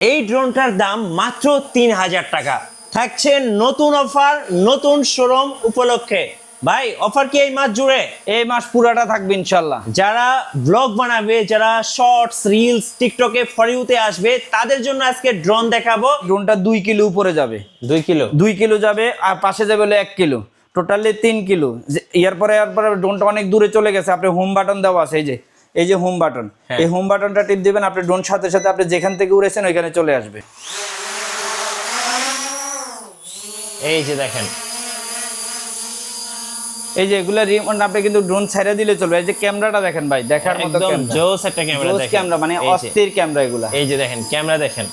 এই ড্রোনটার দাম মাত্র ৩,০০০ টাকা। থাকছে নতুন অফার নতুন শোরুম উপলক্ষে। ভাই অফার কি এই মাস জুড়ে? এই মাস পুরাটা থাকবে ইনশাল্লাহ। যারা ব্লগ বানাবে, যারা শর্টস রিলস টিকটকে ফর ইউতে আসবে, তাদের জন্য আজকে ড্রোন দেখাবো। ড্রোনটা 2 কিলো উপরে যাবে। 2 কিলো 2 কিলো যাবে, আর পাশে যাবে হলো 1 কিলো, টোটালি 3 কিলো। এরপরে ড্রোনটা অনেক দূরে চলে গেছে। আপনি হোম বাটন দেওয়া আছে, এই যে হোম বাটন, এই হোম বাটনটা টিপ দিবেন, আপনি ড্রোন সাথে সাথে আপনি যেখান থেকে উড়েছেন ওইখানে চলে আসবে। এই যে দেখেন, এই যে এগুলা রিমোট আপনি কিন্তু ড্রোন ছেড়ে দিলে চলবে। এই যে ক্যামেরাটা দেখেন ভাই, দেখার মতো ক্যামেরা, জোস একটা ক্যামেরা দেখেন। ক্যামেরা মানে অস্থির ক্যামেরা এগুলা। এই যে দেখেন ক্যামেরা, দেখেন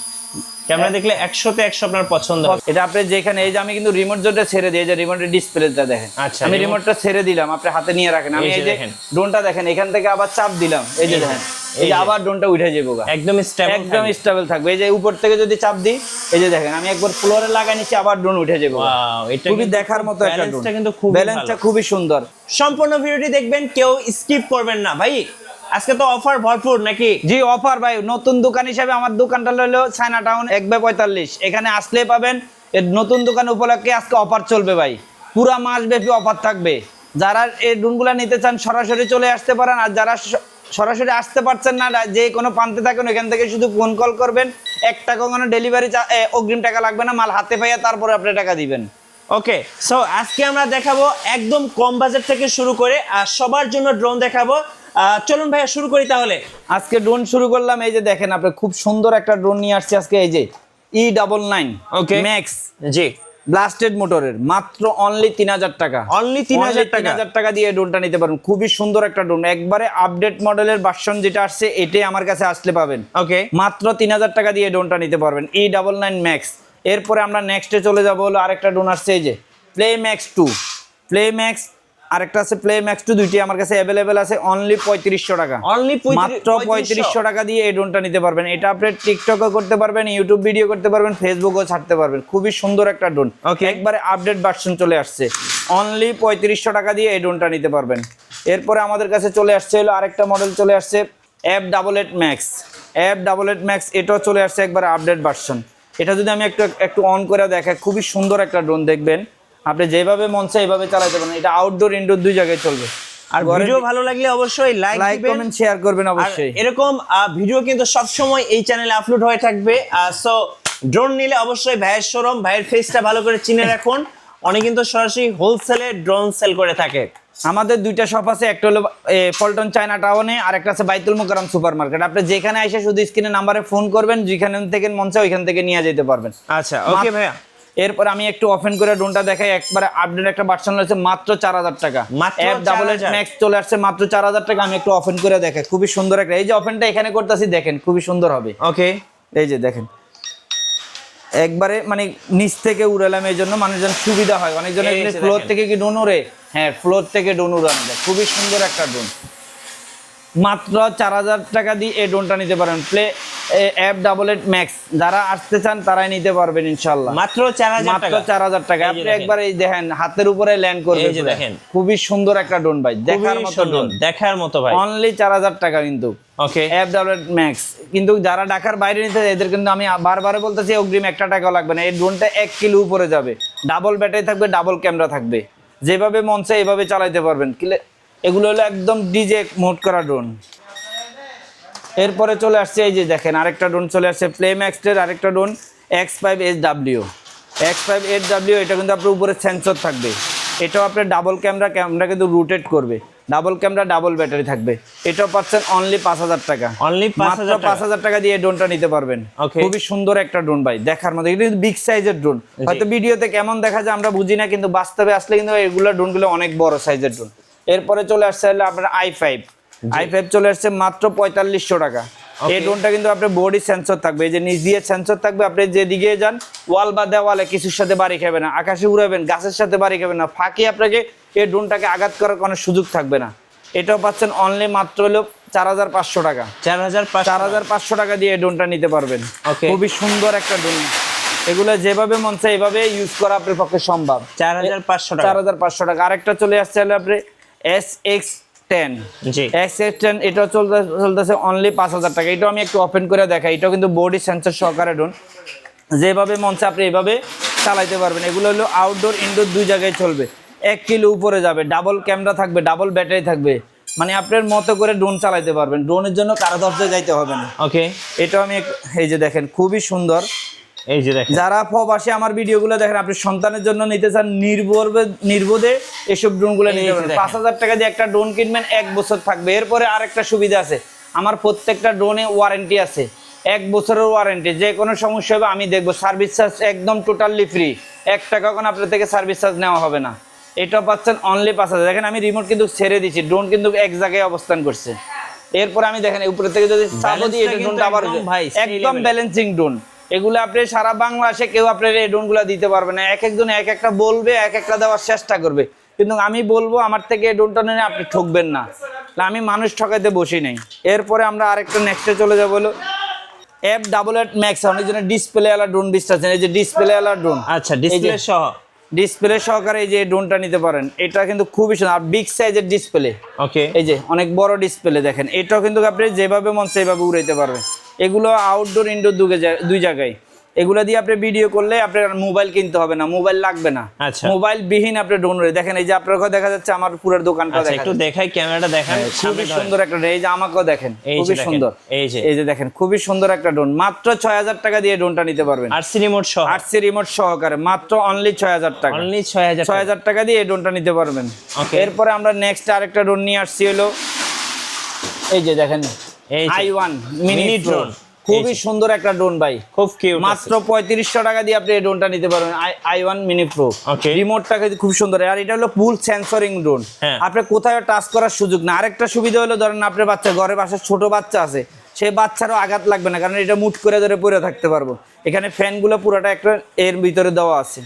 ক্যামেরা দেখলে 100তে 100 আপনার পছন্দ হবে। এটা আপনি যেখানে, এই যে আমি কিন্তু রিমোট যেটা ছেড়ে দিই, এই যে রিমোটের ডিসপ্লেটা দেখেন। আচ্ছা, আমি রিমোটটা ছেড়ে দিলাম, আপনি হাতে নিয়ে রাখেন। আমি এই যে ড্রোনটা দেখেন, এখান থেকে আবার চাপ দিলাম, এই যে দেখেন, এই যে আবার ড্রোনটা উঠে যাবে, একদম স্টেবল থাকবে। এই যে উপর থেকে যদি চাপ দিই, এই যে দেখেন আমি একবার ফ্লোরে লাগাই নিচ্ছি, আবার ড্রোন উঠে যাবে। ওয়াও, এটা খুবই দেখার মতো একটা ড্রোন, কিন্তু খুব ব্যালেন্সটা খুবই সুন্দর। সম্পূর্ণ ভিডিওটি দেখবেন, কেউ স্কিপ করবেন না। ভাই আজকে তো অফার ভরপুর নাকি? জি অফার ভাই। নতুন দোকান হিসেবে আমার দোকানটা হলো চায়না টাউন 1/45। এখানে আসলে পাবেন। এর নতুন দোকান উপলক্ষে আজকে অফার চলবে ভাই, পুরা মাস ব্যাপী অফার থাকবে। যারা এই ড্রোনগুলো নিতে চান সরাসরি চলে আসতে পারেন, আর যারা সরাসরি আসতে পারছেন না, যে কোনো প্রান্তে থাকেন এখান থেকে শুধু ফোন কল করবেন। 1 টাকা কোনো ডেলিভারি অগ্রিম টাকা লাগবে না, মাল হাতে পাইয়া তারপরে আপনি টাকা দিবেন। ওকে, সো আজকে আমরা দেখাবো একদম কম বাজেট থেকে শুরু করে আর সবার জন্য ড্রোন দেখাবো। চলুন ভাইয়া শুরু করি তাহলে। আজকে ড্রোন শুরু করলাম। এই যে দেখেন, আপনি খুব সুন্দর একটা ড্রোন নিয়ে আসছি আজকে। এই যে E99 ওকে ম্যাক্স, জি ব্লাস্টেড মোটরের, মাত্র অনলি 3000 টাকা। অনলি 3000 টাকা। 3000 টাকা দিয়ে ড্রোনটা নিতে পারবেন। খুবই সুন্দর একটা ড্রোন, একবারে আপডেট মডেলের ভার্সন যেটা আসছে এটাই আমার কাছে আসলে পাবেন। ওকে, মাত্র 3000 টাকা দিয়ে ড্রোনটা নিতে পারবেন, E99 ম্যাক্স। এরপরে আমরা নেক্সটে চলে যাব, হলো আরেকটা ড্রোন আসছে, এই যে প্লে ম্যাক্স 2, প্লে ম্যাক্স আরেকটা আছে, প্লে ম্যাক্স 2, দুইটি আমার কাছে অ্যাভেলেবেল আছে। অনলি 3500 টাকা, অনলি মাত্র 3500 টাকা দিয়ে এই ড্রোনটা নিতে পারবেন। এটা আপনি টিকটকও করতে পারবেন, ইউটিউব ভিডিও করতে পারবেন, ফেসবুকও ছাড়তে পারবেন। খুবই সুন্দর একটা ড্রোন, একবারে আপডেট ভার্সন চলে আসছে। অনলি 3500 টাকা দিয়ে এই ড্রোনটা নিতে পারবেন। এরপরে আমাদের কাছে চলে আসছে হলো আরেকটা মডেল চলে আসছে, F88 ম্যাক্স। F88 ম্যাক্স এটাও চলে আসছে একবারে আপডেট ভার্সন। এটা যদি আমি একটু অন করে দেখাই, খুবই সুন্দর একটা ড্রোন। দেখবেন আপনি যেভাবে মন চায় এইভাবে চালাতে পারেন। এটা আউটডোর ইনডোর দুই জায়গায় চলবে। আর ভিডিও ভালো লাগলে অবশ্যই লাইক দিবেন, কমেন্ট শেয়ার করবেন অবশ্যই। এরকম ভিডিও কিন্তু সব সময় এই চ্যানেলে আপলোড হয়ে থাকবে। সো ড্রোন নিলে অবশ্যই ভাইয়ের শোরুম, ভাইয়ের ফেসটা ভালো করে চিনে রাখুন। অনেক কিন্তু সরাসরি হোলসেলে ড্রোন সেল করে থাকে। আমাদের দুইটা শপ আছে, একটা হলো পল্টন চায়না টাউনে, আর একটা আছে বাইতুল মোকাররম সুপার মার্কেট। আপনি যেখানে এসে শুধু স্ক্রিনে নাম্বারে ফোন করবেন, যেখানে থেকে মন চায় ওইখান থেকে নিয়ে যেতে পারবেন। আচ্ছা ওকে ভাইয়া। এরপর আমি একটু ওপেন করে ড্রোনটা দেখাই। একবারে আপডেট একটা ভার্সন রয়েছে, মাত্র 4000 টাকা। F88 ম্যাক্স চলে আসছে মাত্র 4000 টাকা। আমি একটু ওপেন করে দেখাই, খুবই সুন্দর একটা। এই যে ওপেনটা এখানে করতেছি, দেখেন খুবই সুন্দর হবে। ওকে, এই যে দেখেন, একবারে মানে নিচ থেকে উড়ালাম, এই জন্য মানুষজন সুবিধা হয়। অনেকজনের ফ্লোর থেকে কি ড্রোন উড়ে, হ্যাঁ ফ্লোর থেকে ড্রোন উড়ানো যায়। খুবই সুন্দর একটা ড্রোন, মাত্র 4000 টাকা দিয়ে এই ড্রোনটা নিতে পারেন। প্লে F88 ম্যাক্স যারা আসতে চান তারাই নিতে পারবেন ইনশাআল্লাহ। মাত্র 4000 টাকা। 4000 টাকা। আপনি একবার এই দেখেন হাতের উপরে ল্যান্ড করবে। এই যে দেখেন, খুবই সুন্দর একটা ড্রোন ভাই, দেখার মতো ড্রোন, দেখার মতো ভাই। অনলি 4000 টাকা কিন্তু। ওকে, F88 ম্যাক্স। কিন্তু যারা ঢাকার বাইরে নিতে চায় এদের কিন্তু আমি বারবারে বলতেছি অগ্রিম 1 টাকাও লাগবে না। এই ড্রোনটা 1 কিলো উপরে যাবে, ডাবল ব্যাটারি থাকবে, ডাবল ক্যামেরা থাকবে, যেভাবে মন চায় এভাবে চালাতে পারবেন। এগুলো হলো একদম ডিজে মোড করা ড্রোন। এরপরে চলে আসছে, এই যে দেখেন আরেকটা ড্রোন চলে আসছে, প্লে ম্যাক্সের আরেকটা ড্রোন X5HW। X5HW এটা কিন্তু আপনার উপরে সেন্সর থাকবে। এটাও আপনার ডাবল ক্যামেরা কিন্তু রোটেট করবে, ডাবল ক্যামেরা, ডাবল ব্যাটারি থাকবে। এটাও পাচ্ছেন অনলি 5000 টাকা। অনলি 5000 টাকা দিয়ে ড্রোনটা নিতে পারবেন। খুবই সুন্দর একটা ড্রোন ভাই, দেখার মতো। এটা কিন্তু বিগ সাইজের ড্রোন, হয়তো ভিডিওতে কেমন দেখা যায় আমরা বুঝি না, কিন্তু বাস্তবে আসলে কিন্তু এগুলো ড্রোনগুলো অনেক বড় সাইজের ড্রোন। এরপরে চলে আসছে হলো আপনার i5 চলে আসছে মাত্র 4500 টাকা। এই ড্রোনটা কিন্তু আপনার বডি সেন্সর থাকবে, এই যে নিচ দিয়ে সেন্সর থাকবে। আপনি যেদিকে যান, ওয়াল বা দেওয়ালে কিছুর সাথে বাড়ি খাবে না, আকাশে উড়াবেন গাছের সাথে বাড়ি খাবে না, ফাঁকে আপনাকে এই ড্রোনটাকে আঘাত করার কোনো সুযোগ থাকবে না। এটাও পাচ্ছেন অনলি মাত্র হলো 4500 টাকা। 4500 টাকা দিয়ে এই ড্রোনটা নিতে পারবেন। খুবই সুন্দর একটা ড্রোন। এগুলো যেভাবে মন চায় এভাবে ইউজ করা আপনার পক্ষে সম্ভব। 4500 টাকা। 4500 টাকা। আরেকটা চলে আসছে হলো আপনি SX 10 জি XS10 এটা চলতেছে অনলি 5000 টাকা। এটা আমি একটু ওপেন করে দেখাই। এটাও কিন্তু বডি সেন্সর সহকারে ড্রোন, যেভাবে মন চায় আপনি এইভাবে চালাইতে পারবেন। এগুলো হলো আউটডোর ইনডোর দুই জায়গায় চলবে, 1 কিলো উপরে যাবে, ডাবল ক্যামেরা থাকবে, ডাবল ব্যাটারি থাকবে, মানে আপনার মতো করে ড্রোন চালাইতে পারবেন। ড্রোনের জন্য কারো দরজায় যাইতে হবে না। ওকে, এটাও আমি এই যে দেখেন খুবই সুন্দর। এই যে দেখেন, যারা প্রবাসী আমার ভিডিওগুলো দেখেন, আপনি সন্তানের জন্য নিতে চান নির্বোধে এসব ড্রোনগুলো নিতে পারেন। 5000 টাকা দিয়ে একটা ড্রোন কিনবেন, 1 বছর থাকবে। এরপরে আরেকটা সুবিধা আছে, আমার প্রত্যেকটা ড্রোনে ওয়ারেন্টি আছে, 1 বছরের ওয়ারেন্টি। যে কোনো সমস্যা হবে আমি দেখবো, সার্ভিস চার্জ একদম টোটালি ফ্রি, 1 টাকা কোনো আপনার থেকে সার্ভিস চার্জ নেওয়া হবে না। এটা পাচ্ছেন অনলি 5000। দেখেন আমি রিমোট কিন্তু ছেড়ে দিচ্ছি, ড্রোন কিন্তু এক জায়গায় অবস্থান করছে। এরপরে আমি দেখেন উপরে থেকে যদি চাবো দিই, এটা ড্রোনটা আবার একদম ব্যালেন্সিং ড্রোন। এগুলো আপনি সারা বাংলাদেশে কেউ আপনার এই ড্রোনগুলো দিতে পারবে না। এক একজন এক একটা বলবে, এক একটা দেওয়ার চেষ্টা করবে, কিন্তু আমি বলবো আমার থেকে এই ড্রোনটা নিয়ে আপনি ঠকবেন না। আমি মানুষ ঠকাইতে বসি নাই। এরপরে আমরা আরেকটা নেক্সটে চলে যাবো, হলো F88 Max। অনেকজনের ডিসপ্লে ওয়ালা ড্রোন বিশ্বাসেন, এই যে ডিসপ্লে ওয়ালা ড্রোন, আচ্ছা ডিসপ্লে সহ, ডিসপ্লে সহকারে এই যে ড্রোনটা নিতে পারেন। এটা কিন্তু খুবই সুন্দর, আর বিগ সাইজের ডিসপ্লে। ওকে, এই যে অনেক বড় ডিসপ্লে দেখেন। এটাও কিন্তু আপনি যেভাবে মন সেইভাবে উড়াইতে পারবেন। এগুলো আউটডোর ইনডোর দুই জায়গায়। এগুলো দিয়ে আপনি ভিডিও করলে আপনার মোবাইল কিনতে হবে না, মোবাইল লাগবে না। আচ্ছা, মোবাইল বিহীন আপনি ড্রোন উড়ে দেখেন। এই যে আপনার দেখা যাচ্ছে, আমার পুরো দোকানটা আচ্ছা দেখেন, একটু দেখাই, ক্যামেরাটা দেখান, খুবই সুন্দর একটা। এই যে আমাকেও দেখেন, এই খুবই যে সুন্দর। এই যে দেখেন খুবই সুন্দর একটা ড্রোন, মাত্র 6000 টাকা দিয়ে ড্রোনটা নিতে পারবেন। আরসি রিমোট সহ, আরসি রিমোট সহকারে মাত্র অনলি 6000 টাকা। অনলি 6000 টাকা দিয়ে এই ড্রোনটা নিতে পারবেন। এরপরে আমরা নেক্সট আরেকটা ড্রোন নিয়ে আসছি, হলো এই যে দেখেন i1 মিনি ড্রোন। খুবই সুন্দর একটা ড্রোন ভাই, খুব কিউট। মাত্র 3500 টাকা দিয়ে আপনি এই ড্রোনটা নিতে পারবেন, i1 মিনি প্রো। রিমোটটা খুব সুন্দর, আর এটা হলো ফুল সেন্সরিং ড্রোন। আপনি কোথাও টাচ করার সুযোগ না। আরেকটা সুবিধা হলো, ধরেন আপনার বাচ্চা ঘরে বাসায় ছোট বাচ্চা আছে, সেই বাচ্চারও আঘাত লাগবে না, কারণ এটা মুট করে ধরে পড়ে থাকতে পারবো। এখানে ফ্যানগুলো পুরোটা একটা এর ভিতরে দেওয়া আছে।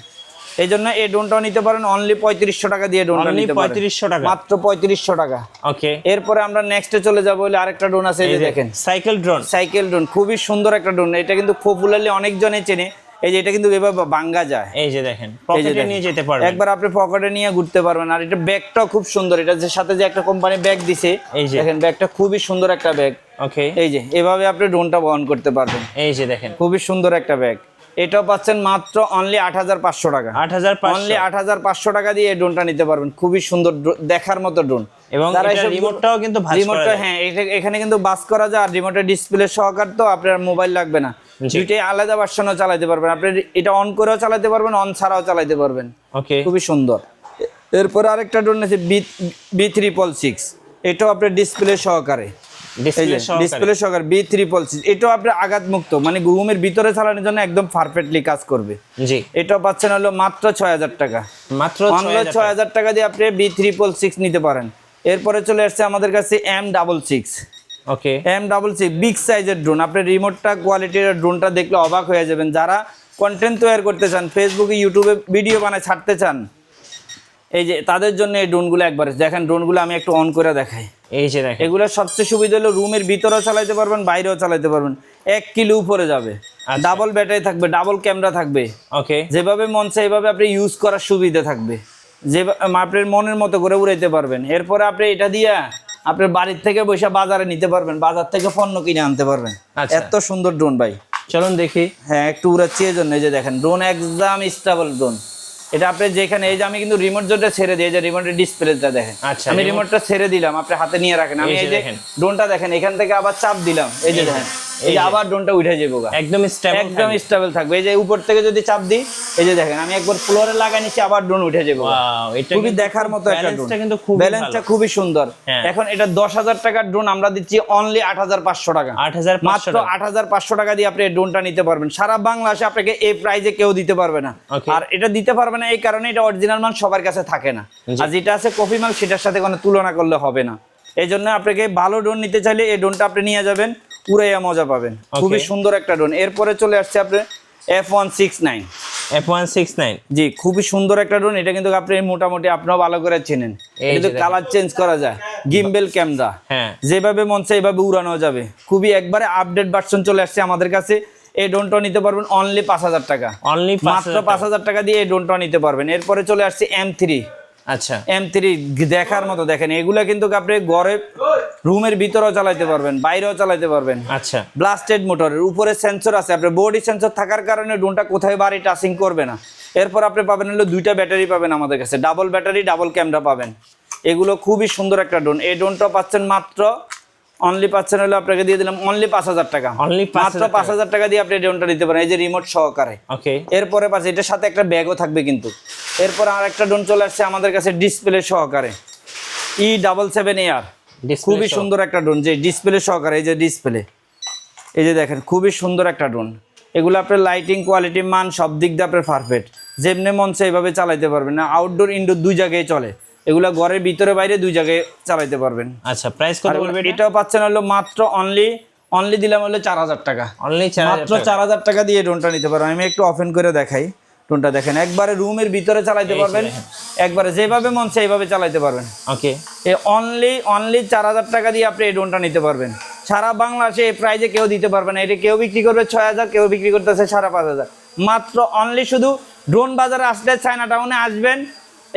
এই জন্য এই ড্রোনটাও নিতে পারেন অনলি 3500 টাকা দিয়ে। ড্রোনটা নিতে পারেন 3500 টাকা, মাত্র 3500 টাকা। ওকে, এরপরে আমরা নেক্সটে চলে যাবো, হলে আরেকটা ড্রোন আছে, এই যে দেখেন সাইকেল ড্রোন। সাইকেল ড্রোন খুবই সুন্দর একটা ড্রোন। এটা কিন্তু পপুলারলি অনেকজনই চেনে। এই যে এটা কিন্তু এভাবে ভাঙা যায়, এই যে দেখেন পকেটে নিয়ে যেতে পারবেন, একবার আপনি পকেটে নিয়ে ঘুরতে পারবেন। আর এটা ব্যাগটাও খুব সুন্দর, এটা যে সাথে যে একটা কোম্পানি ব্যাগ দিছে, এই যে দেখেন ব্যাগটা খুবই সুন্দর একটা ব্যাগ। ওকে, এই যে এভাবে আপনি ড্রোনটা বহন করতে পারবেন। এই যে দেখেন খুবই সুন্দর একটা ব্যাগ। এটাও পাচ্ছেন মাত্র অনলি 8500 টাকা। 8500, অনলি 8500 টাকা দিয়ে এই ড্রোনটা নিতে পারবেন। খুবই সুন্দর, দেখার মতো ড্রোন। এবং এটা রিমোটটাও কিন্তু ভাঁজ করা যায়। রিমোটটা হ্যাঁ, এখানে কিন্তু বাস করা যায়, আর রিমোটের ডিসপ্লে সহকার, তো আপনার মোবাইল লাগবে না। দুইটাই আলাদা ভার্সনও চালাতে পারবেন। আপনি এটা অন করেও চালাতে পারবেন, অন ছাড়াও চালাতে পারবেন। ওকে, খুবই সুন্দর। এরপর আরেকটা ড্রোন আছে B666। এটাও আপনার ডিসপ্লে সহকারে, ডিসপ্লে সহকারে B666। এটাও আপনার আঘাত মুক্ত, মানে রুমের ভিতরে চালানোর জন্য একদম পারফেক্টলি কাজ করবে। জি, এটাও পাচ্ছেন হলো মাত্র 6000 টাকা। মাত্র 6000 টাকা দিয়ে আপনি B666 নিতে পারেন। এরপরে চলে আসছে আমাদের কাছে M66। ওকে, M66 বিগ সাইজের ড্রোন। আপনি রিমোটটা কোয়ালিটির ড্রোনটা দেখলে অবাক হয়ে যাবেন। যারা কন্টেন্ট তৈরি করতে চান, ফেসবুকে ইউটিউবে ভিডিও বানায় ছাড়তে চান, এই যে তাদের জন্য এই ড্রোনগুলো একবারে দেখেন। ড্রোনগুলো আমি একটু অন করে দেখাই। এই যে দেখেন, এগুলো সবচেয়ে সুবিধা হলো রুমের ভিতরেও চালাতে পারবেন, বাইরেও চালাতে পারবেন। 1 কিলো উপরে যাবে, ডাবল ব্যাটারি থাকবে, ডাবল ক্যামেরা থাকবে। ওকে, যেভাবে মন চাই এইভাবে আপনি ইউজ করার সুবিধা থাকবে, যে আপনার মনের মতো করে উড়াইতে পারবেন। এরপরে আপনি এটা দিয়া আপনার বাড়ির থেকে বসে বাজারে নিতে পারবেন, বাজার থেকে পণ্য কিনে আনতে পারবেন। এত সুন্দর ড্রোন ভাই, চলুন দেখি। হ্যাঁ, একটু উড়াচ্ছি এই জন্য। এই যে দেখেন ড্রোন একদম স্টেবল ড্রোন। এটা আপনি যেখানে, এই যে আমি কিন্তু রিমোট যেটা ছেড়ে দিই, এই যে রিমোটের ডিসপ্লেটা দেখেন, আমি রিমোটটা ছেড়ে দিলাম, আপনি হাতে নিয়ে রাখেন। আমি এই যে ড্রোনটা দেখেন, এখান থেকে আবার চাপ দিলাম, এই যে দেখেন, এই যে আবার ড্রোনটা উঠে যাবো, একদম স্টেবল থাকবে। এই যে উপর থেকে যদি চাপ দিই, এই যে দেখেন আমি একবার ফ্লোরে লাগাই নিচ্ছি, আবার ড্রোন উঠে যাবো। খুবই দেখার মতো একটা ড্রোন, ব্যালেন্সটা খুবই সুন্দর। এখন এটা 10000 টাকার ড্রোন আমরা দিচ্ছি অনলি 8500 টাকা। মাত্র 8500 টাকা দিয়ে আপনি এই ড্রোনটা নিতে পারবেন। সারা বাংলাদেশে আপনাকে এই প্রাইজে কেউ দিতে পারবে না। আর এটা দিতে পারবে না এই কারণে, এটা অরিজিনাল মাল সবার কাছে থাকে না, আর যেটা আছে কপি মাল সেটার সাথে কোনো তুলনা করলে হবে না। এই জন্য আপনাকে ভালো ড্রোন নিতে চাইলে এই ড্রোনটা আপনি নিয়ে যাবেন, উড়াইয়া মজা পাবেন। খুবই সুন্দর একটা ড্রোন। এরপরে চলে আসছে আপনার F169। জি, খুবই সুন্দর একটা ড্রোন। এটা কিন্তু আপনি মোটামুটি আপনিও ভালো করে চেনেন। এটা কালার চেঞ্জ করা যায়, গিম্বেল ক্যামেরা, যেভাবে মন চায় এইভাবে উড়ানো যাবে। খুবই একবারে আপডেট ভার্সন চলে আসছে আমাদের কাছে। এই ড্রোনটা নিতে পারবেন অনলি 5000 টাকা। মাত্র 5000 টাকা দিয়ে এই ড্রোনটা নিতে পারবেন। এরপরে চলে আসছে M3। আচ্ছা M3 দেখার মতো দেখেন, এগুলা কিন্তু আপনি ঘরে রুমের ভিতরেও চালাতে পারবেন, বাইরেও চালাতে পারবেন। আচ্ছা ব্লাস্টেড মোটরের উপরে সেন্সর আছে, আপনার বডি সেন্সর থাকার কারণে ড্রোনটা কোথায় বাড়ি টাচিং করবে না। এরপর আপনি পাবেন হলো 2টা ব্যাটারি পাবেন আমাদের কাছে, ডাবল ব্যাটারি ডাবল ক্যামেরা পাবেন। এগুলো খুবই সুন্দর একটা ড্রোন। এই ড্রোনটা পাচ্ছেন মাত্র অনলি পাচ্ছেন হলো আপনাকে দিয়ে দিলাম অনলি 5,000 টাকা। অনলি মাত্র 5,000 টাকা দিয়ে আপনি ড্রোনটা নিতে পারেন, এই যে রিমোট সহকারে। ওকে এরপরে পাচ্ছে এটার সাথে একটা ব্যাগও থাকবে কিন্তু। এরপর আর একটা ড্রোন চলে আসছে আমাদের কাছে ডিসপ্লে সহকারে, E77AR। খুবই সুন্দর একটা ড্রোন, যে ডিসপ্লে সহকারে, এই যে ডিসপ্লে, এই যে দেখেন খুবই সুন্দর একটা ড্রোন। এগুলো আপনার লাইটিং কোয়ালিটি মান সব দিক দিয়ে আপনার পারফেক্ট, যেমনি মন এইভাবে চালাইতে পারবেন না। আউটডোর ইনডোর দুই জায়গায় চলে, এগুলো ঘরের ভিতরে বাইরে দুই জায়গায় চালাইতে পারবেন। আচ্ছা প্রাইস কত বলবেন? এটাও পাচ্ছেন হলো মাত্র অনলি দিলাম হলো 4,000 টাকা। অনলি মাত্র 4,000 টাকা দিয়ে ড্রোনটা নিতে পারবেন। আমি একটু ওপেন করে দেখাই ড্রোনটা, দেখেন একবারে রুমের ভিতরে চালাইতে পারবেন, একবারে যেভাবে মন সেইভাবে চালাইতে পারবেন। ওকে এই অনলি 4,000 টাকা দিয়ে আপনি এই ড্রোনটা নিতে পারবেন। সারা বাংলাদেশে এই প্রাইজে কেউ দিতে পারবে না। এটা কেউ বিক্রি করবে 6,000, কেউ বিক্রি করতেছে 5,500। মাত্র অনলি শুধু ড্রোন বাজারে আসলে, চায়না টাউনে আসবেন,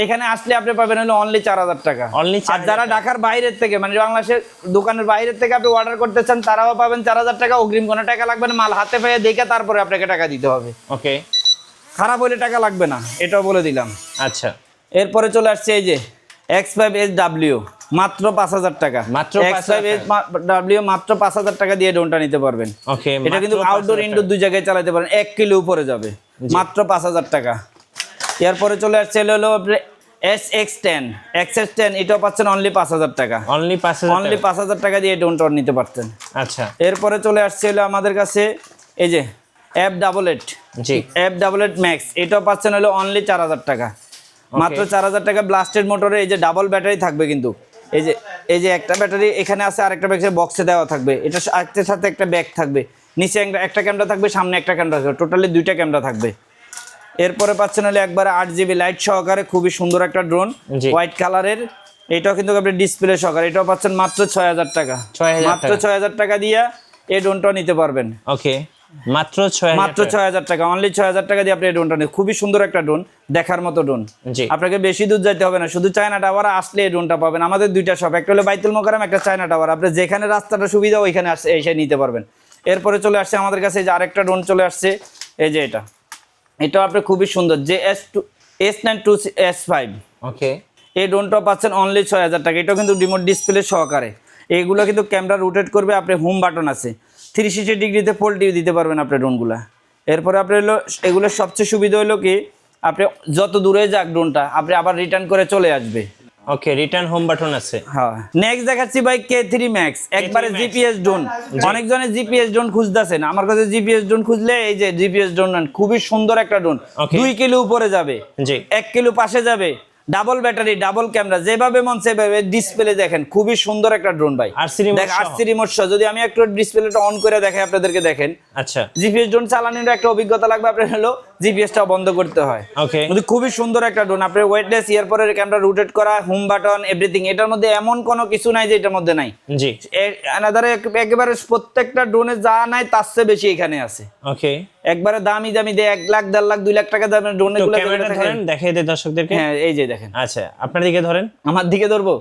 এখানে আসলে আপনি পাবেন হলো অনলি 4,000 টাকা। আর যারা ঢাকার বাইরের থেকে মানে বাংলাদেশের দোকানের বাইরের থেকে আপনি অর্ডার করতে চান, তারাও পাবেন 4,000 টাকা। অগ্রিম কোনো টাকা লাগবে না, মাল হাতে পেয়ে দেখে তারপরে আপনাকে টাকা দিতে হবে। ওকে খারাপ হলে টাকা লাগবে না, এটাও বলে দিলাম। আচ্ছা এরপরে চলে আসছে এই যে X5SW, মাত্র 5,000 টাকা। মাত্র X5SW মাত্র 5,000 টাকা দিয়ে ড্রোনটা নিতে পারবেন। ওকে এটা কিন্তু আউটডোর ইনডোর দুই জায়গায় চালাতে পারেন, 1 কিলো উপরে যাবে, মাত্র 5,000 টাকা। এরপরে চলে আসছে হলো SX10, এটাও পাচ্ছেন অনলি 5,000 টাকা। অনলি 5,000 টাকা দিয়ে ড্রোনটা নিতে পারতেন। আচ্ছা এরপরে চলে আসছে হলো আমাদের কাছে এই যে F88, জি F88 ম্যাক্স, এটাও পাচ্ছেন হলো অনলি 4,000 টাকা। মাত্র 4,000 টাকা। ব্লাস্টেড মোটরে এই যে ডাবল ব্যাটারি থাকবে কিন্তু, এই যে একটা ব্যাটারি এখানে আছে, আরেকটা ব্যাগ বক্সে দেওয়া থাকবে, এটা একটার সাথে একটা ব্যাগ থাকবে, নিচে একটা ক্যামেরা থাকবে, সামনে একটা ক্যামেরা থাকবে, টোটালি 2টা ক্যামেরা থাকবে। এরপরে পাচ্ছেন হলে একবারে 8GB লাইট সহকারে খুবই সুন্দর একটা ড্রোন, হোয়াইট কালারের। এটাও কিন্তু আপনি ডিসপ্লে সহকারে, এটাও পাচ্ছেন মাত্র 6,000 টাকা। মাত্র 6,000 টাকা দিয়ে এই ড্রোনটাও নিতে পারবেন। ওকে মাত্র 6,000 টাকা। অনলি 6,000 টাকা দিয়ে আপনি এই ড্রোনটা নিন। খুবই সুন্দর একটা ড্রোন, দেখার মতো ড্রোন। আপনাকে বেশি দূর যাইতে হবে না, শুধু চায়না টাওয়ার আসলে এই ড্রোনটা পাবেন। আমাদের 2টা শপ, একটা হলো বাইতুল মোকাররম, একটা চায়না টাওয়ার। আপনি যেখানে রাস্তাটা সুবিধা ওইখানে এসে নিতে পারবেন। এরপরে চলে আসছে আমাদের কাছে যে আরেকটা ড্রোন চলে আসছে, এই যে এটাও আপনি খুবই সুন্দর, যে S92S5। ওকে এই ড্রোনটাও পাচ্ছেন অনলি 6,000 টাকা। এটাও কিন্তু রিমোট ডিসপ্লে সহকারে। এইগুলো কিন্তু ক্যামেরা রোটেট করবে, আপনি হোম বাটন আছে, 360 ডিগ্রিতে পোল্টি দিতে পারবেন আপনি ড্রোনগুলা। এরপরে আপনি হলো এগুলোর সবচেয়ে সুবিধা হলো কি, আপনি যত দূরে যাক ড্রোনটা আপনি আবার রিটার্ন করে চলে আসবে। ওকে রিটার্ন হোম বাটন আছে। হ্যাঁ, নেক্সট দেখাচ্ছি ভাই K3 Max, একবারে জিপিএস ড্রোন। অনেকজনে জিপিএস ড্রোন খুঁজতেছেন, আমার কাছে জিপিএস ড্রোন খুঁজলে এই যে জিপিএস ড্রোন নেন, খুবই সুন্দর একটা ড্রোন। 2 কিলো উপরে যাবে, জি 1 কিলো পাশে যাবে, ডাবল ব্যাটারি ডাবল ক্যামেরা, যেভাবে মন সেভাবে। ডিসপ্লে দেখেন খুবই সুন্দর একটা ড্রোন ভাই, RC রিমোট সহ। যদি আমি একটু ডিসপ্লেটা অন করে দেখাই আপনাদেরকে, দেখেন। আচ্ছা, জিপিএস ড্রোন চালানোর একটা অভিজ্ঞতা লাগবে আপনার, হলো জিপিএসটা বন্ধ করতে হয়। ওকে, খুবই সুন্দর একটা ড্রোন। আপনার ওয়েটলেস, এরপরে ক্যামেরা রোটেট করা, হোম বাটন, এভরিথিং। এটার মধ্যে এমন কোনো কিছু নাই যে এটার মধ্যে নাই। জি, একেবারে প্রত্যেকটা ড্রোনে যা নাই তার চেয়ে বেশি এখানে আছে। ওকে, একবারে দামি দামি 1 লাখ 1.5 লাখ 2 লাখ টাকা দামের ড্রোন গুলো দেখাই দেয় দর্শকদেরকে। হ্যাঁ, এই যে দেখেন। আচ্ছা, আপনার দিকে ধরেন, আমার দিকে ধরবো।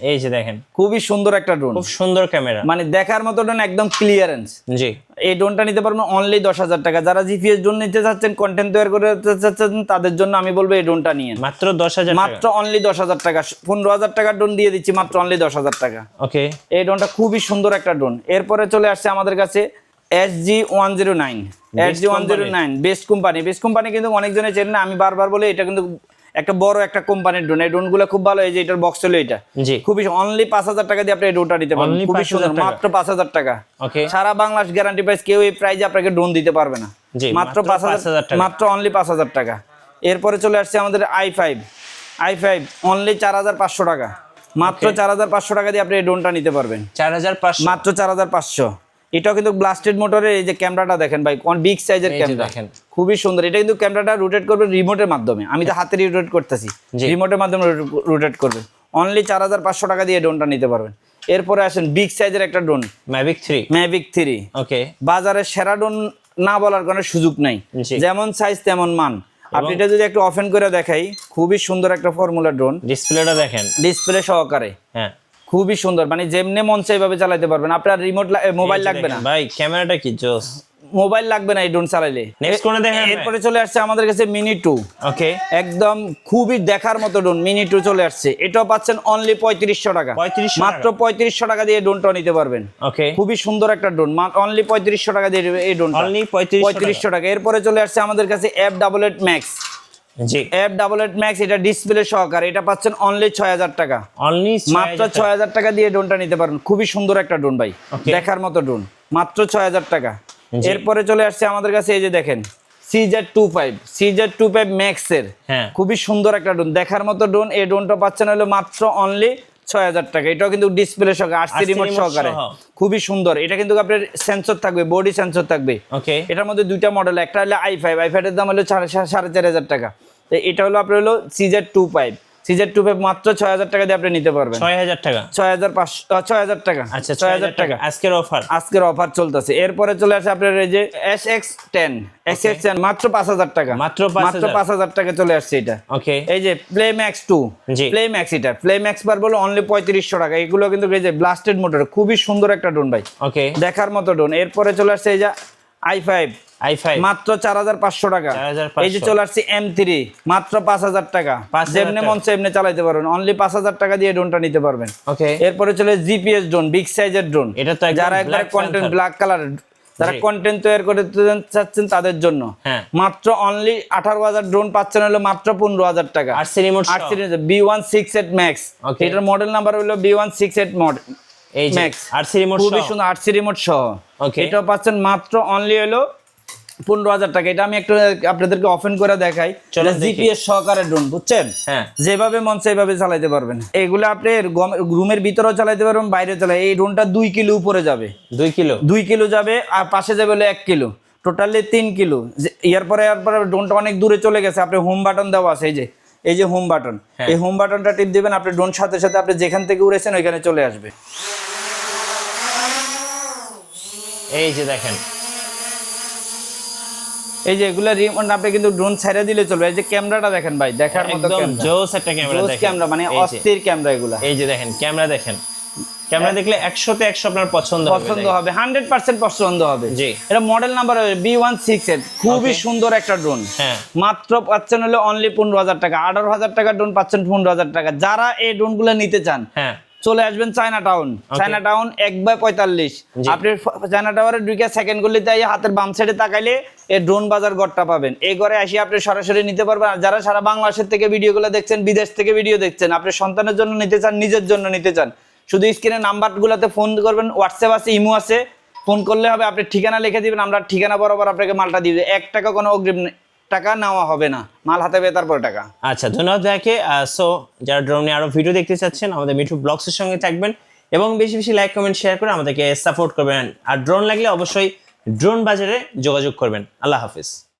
এই যে দেখেন, খুবই সুন্দর একটা ড্রোন, খুব সুন্দর ক্যামেরা, মানে দেখার মতো ড্রোন, একদম ক্লিয়ারেন্স। জি, এই ড্রোনটা নিতে পারবেন অনলি 10,000 টাকা। যারা জিপিএস ড্রোন নিতে চাচ্ছেন, কন্টেন্ট তৈরি করতে চাচ্ছেন, তাদের জন্য আমি বলবো এই ড্রোনটা নিয়ে মাত্র 10,000, মাত্র অনলি 10,000 টাকা। 15,000 টাকার ড্রোন দিয়ে দিচ্ছি মাত্র অনলি 10,000 টাকা। ওকে, এই ড্রোনটা খুবই সুন্দর একটা ড্রোন। এরপরে চলে আসছে আমাদের কাছে SG-109, best company. Best company কিন্তু অনেকজনে চেনে না, আমি বারবার বলি, এটা কিন্তু একটা বড় একটা কোম্পানির ড্রোন। এই ড্রোনগুলো খুব ভালো। এই যে এটার বক্স হলো এটা, খুবই অনলি 5,000 টাকা দিয়ে আপনি এই ড্রোনটা নিতে পারবেন। খুবই সুন্দর, মাত্র 5,000 টাকা। ওকে, সারা বাংলাদেশ গ্যারান্টি প্রাইস, কেউ এই প্রাইসে আপনাকে ড্রোন দিতে পারবে না। মাত্র 5,000 টাকা, মাত্র অনলি 5,000 টাকা। এরপরে চলে আসছে আমাদের i5, অনলি 4,500 টাকা। মাত্র 4,500 টাকা দিয়ে আপনি এই ড্রোনটা নিতে পারবেন। 4,500, মাত্র 4,500। এটাও কিন্তু ব্লাস্টেড মোটরের। এই যে ক্যামেরাটা দেখেন ভাই, কোন বিগ সাইজের ক্যামেরা, খুবই সুন্দর। এটা কিন্তু ক্যামেরাটা রোটেট করবে রিমোটের মাধ্যমে। আমি তো হাতে রোটেট করতেছি, রিমোটের মাধ্যমে রোটেট করবে। অনলি 4,500 টাকা দিয়ে ড্রোনটা নিতে পারবেন। এরপরে আসেন বিগ সাইজের একটা ড্রোন, ম্যাভিক 3। ওকে, বাজারে সেরা ড্রোন না বলার কোনো সুযোগ নাই, যেমন সাইজ তেমন মান। আপনি এটা যদি একটু ওপেন করে দেখাই, খুবই সুন্দর একটা ফর্মুলা ড্রোন। ডিসপ্লেটা দেখেন, ডিসপ্লে সহকারে, হ্যাঁ খুবই সুন্দর, মানে যেমনি মন চাই এইভাবে চালাতে পারবেন। আপনার রিমোট মোবাইল লাগবে না ভাই, ক্যামেরাটা কি জোস, মোবাইল লাগবে না এই ড্রোন চালাইলে। নেক্সট কোনে দেখেন। এরপরে চলে আসছে আমাদের কাছে মিনি 2। ওকে, একদম খুবই দেখার মতো ড্রোন মিনি 2 চলে আসছে। এটাও পাচ্ছেন অনলি 3500 টাকা, 3500 মাত্র 3500 টাকা দিয়ে ড্রোনটা নিতে পারবেন। ওকে, খুবই সুন্দর একটা ড্রোন, অনলি 3500 টাকা দিয়ে এই ড্রোনটা, অনলি 3500 টাকা। এরপরে চলে আসছে আমাদের কাছে F88 Max। জি, F88 Max, এটা ডিসপ্লে সহকারে, এটা পাচ্ছেন অনলি 6000 টাকা, অনলি মাত্র 6000 টাকা দিয়ে ড্রোনটা নিতে পারবেন। খুবই সুন্দর একটা ড্রোন ভাই, দেখার মতো ড্রোন, মাত্র 6000 টাকা। এরপরে চলে আসছে আমাদের কাছে এই যে দেখেন CZ25 Max এর, হ্যাঁ খুবই সুন্দর একটা ড্রোন, দেখার মতো ড্রোন। এই ড্রোনটা পাচ্ছেন হলো মাত্র অনলি 6000 টাকা। এটাও কিন্তু ডিসপ্লে সহকারে, আরসি রিমোট সহকারে, খুবই সুন্দর। এটা কিন্তু আপনার সেন্সর থাকবে, বডি সেন্সর থাকবে। ওকে, এটার মধ্যে দুইটা মডেল, একটা হলো i5 এর দাম হলো 4500 টাকা। তো এটা হলো আপনার হলো CZ25 মাত্র 6000 টাকা দিয়ে আপনি নিতে পারবেন। 6000 টাকা, 6000 টাকা, আচ্ছা 6000 টাকা আজকের অফার চলতেছে। এরপরে চলে আসে আপনার এই যে SX10 মাত্র 5000 টাকা, মাত্র 5000 টাকা চলে আসছে এটা। ওকে, এই যে Play Max 2, জি, Play Max বার বলো অনলি 3500 টাকা। এগুলো কিন্তু এই যে ব্লাস্টেড মোটর, খুবই সুন্দর একটা ড্রোন ভাই, ওকে, দেখার মতো ড্রোন। এরপরে চলে আসছে এই যে i5 মাত্র 4500 টাকা। এই যে চলে আসছে M3 মাত্র 5000 টাকা, যেমনে মন চাই এমনি চালাতে পারবেন। অনলি 5000 টাকা দিয়ে ড্রোনটা নিতে পারবেন। ওকে, এরপরে চলে জিপিএস ড্রোন, বিগ সাইজের ড্রোন। এটা তো যারা একবার কন্টেন্ট ব্ল্যাক কালার, যারা কন্টেন্ট তৈরি করতে চাচ্ছেন তাদের জন্য মাত্র অনলি 18000 ড্রোন পাচ্ছেন হলো মাত্র 15000 টাকা। আরসি রিমোট B168 Max, এটার মডেল নাম্বার হলো B168 মডেল এই যে Max, আরসি রিমোট খুবই সুন্দর, আরসি রিমোট সহ। এটাও পাচ্ছেন মাত্র অনলি হলো 15000 টাকা। এটা আমি একটু আপনাদেরকে ওপেন করে দেখাই। জিপিএস সহকারে ড্রোন, বুঝছেন, যেভাবে মন সেইভাবে চালাতে পারবেন। এগুলো আপনি রুমের ভিতরেও চালাতে পারবেন, বাইরে চালাই। এই ড্রোনটা 2 কিলো উপরে যাবে, 2 কিলো যাবে, আর পাশে যাবে হলো 1 কিলো, টোটালি 3 কিলো। এরপরে ড্রোনটা অনেক দূরে চলে গেছে, আপনি হোম বাটন দেওয়া আছে, এই যে হোম বাটন, এই হোম বাটনটা টিপ দিবেন, আপনি ড্রোন সাথে সাথে আপনি যেখান থেকে উড়েছেন ওইখানে চলে আসবে। এই যে দেখেন, এই যে এগুলা রিমোট আপনি কিন্তু ড্রোন ছেড়ে দিলে চলবে। এই যে ক্যামেরাটা দেখেন ভাই, দেখার মতো ক্যামেরা, জোস একটা ক্যামেরা দেখেন, ক্যামেরা মানে অস্থির ক্যামেরা এগুলা। এই যে দেখেন ক্যামেরা, দেখেন ক্যামেরা দেখলে 100 তে 100 আপনার পছন্দ হবে, 100% পছন্দ হবে। জি, এটা মডেল নাম্বার B168, খুবই সুন্দর একটা ড্রোন। মাত্র পাচ্ছেন হলো অনলি 15000 টাকা, 18000 টাকা ড্রোন পাচ্ছেন 15000 টাকা। যারা এই ড্রোনগুলো নিতে চান চলে আসবেন চায়না টাউন 1/45। আপনি চায়না টাওয়ারে ঢুকে সেকেন্ড গলিতে হাতের বাম সাইডে তাকাইলে এই ড্রোন বাজার ঘরটা পাবেন। এই ঘরে আসি আপনি সরাসরি নিতে পারবেন। আর যারা সারা বাংলাদেশের থেকে ভিডিওগুলো দেখছেন, বিদেশ থেকে ভিডিও দেখছেন, আপনি সন্তানের জন্য নিতে চান, নিজের জন্য নিতে চান, শুধু স্ক্রিনে নাম্বারগুলোতে ফোন করবেন, হোয়াটসঅ্যাপ আছে, ইমো আছে, ফোন করলে হবে। আপনি ঠিকানা লিখে দিবেন, আমরা ঠিকানা বরাবর আপনাকে মালটা দিয়ে দেব। 1 টাকা কোনো অগ্রিম টাকা নেওয়া হবে না, মাল হাতে পেয়ে তারপর টাকা। আচ্ছা, ধন্যবাদ ভাইকে। সো যারা ড্রোন নিয়ে আরো ভিডিও দেখতে চাচ্ছেন, আমাদের মিঠু ব্লগসের সঙ্গে থাকবেন এবং বেশি বেশি লাইক কমেন্ট শেয়ার করে আমাদেরকে সাপোর্ট করবেন। আর ড্রোন লাগলে অবশ্যই ড্রোন বাজারে যোগাযোগ করবেন। আল্লাহ হাফিজ।